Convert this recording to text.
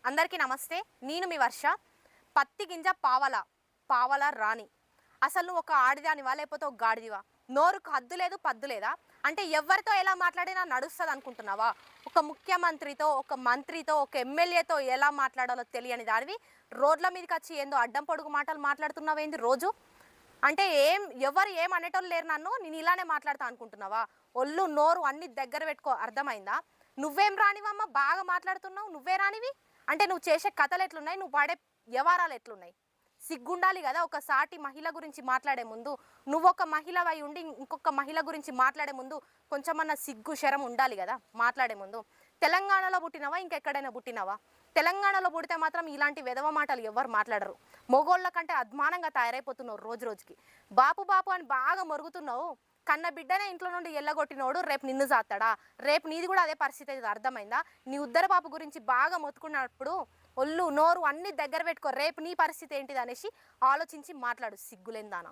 అందరికీ నమస్తే. నేను మీ వర్ష. పత్తి గింజ పావల రాణి. అసలు నువ్వు ఒక ఆడిదానివా లేకపోతే ఒక గాడిదివా? నోరుకు హద్దు లేదు పద్దు లేదా? అంటే ఎవరితో ఎలా మాట్లాడినా నడుస్తుంది అనుకుంటున్నావా? ఒక ముఖ్యమంత్రితో, ఒక మంత్రితో, ఒక ఎమ్మెల్యేతో ఎలా మాట్లాడాలో తెలియని దానివి రోడ్ల మీదకి వచ్చి ఏందో అడ్డం పొడుగు మాటలు మాట్లాడుతున్నావేంది రోజు? అంటే ఎవరు ఏం అనేటోళ్ళు లేరు, నేను ఇలానే మాట్లాడతా అనుకుంటున్నావా? ఒళ్ళు నోరు అన్ని దగ్గర పెట్టుకో, అర్థమైందా? నువ్వేం రానివమ్మా, బాగా మాట్లాడుతున్నావు, నువ్వే రానివి. అంటే నువ్వు చేసే కథలు ఎట్లున్నాయి, నువ్వు పాడే వ్యవహారాలు ఎట్లున్నాయి? సిగ్గుండాలి కదా ఒక సాటి మహిళ గురించి మాట్లాడే ముందు. నువ్వు ఒక మహిళవై ఉండి ఇంకొక మహిళ గురించి మాట్లాడే ముందు కొంచెమన్నా సిగ్గు శరం ఉండాలి కదా మాట్లాడే ముందు. తెలంగాణలో పుట్టినవా ఇంకెక్కడైనా పుట్టినవా? తెలంగాణలో పుడితే మాత్రం ఇలాంటి వెధవ మాటలు ఎవరు మాట్లాడరు. మొగోళ్ళ కంటే అద్మానంగా తయారైపోతున్నావు రోజు రోజుకి. బాపు బాపు అని బాగా మొరుగుతున్నావు. కన్న బిడ్డనే ఇంట్లో నుండి ఎల్లగొట్టినోడు రేపు నిన్ను జాతాడా? రేపు నీది కూడా అదే పరిస్థితి, అర్థమైందా? నీ ఉద్దర బాపు గురించి బాగా మొత్తుకున్నప్పుడు ఒళ్ళు నోరు అన్ని దగ్గర పెట్టుకో. రేపు నీ పరిస్థితి ఏంటిది అనేసి ఆలోచించి మాట్లాడు, సిగ్గులేందానా.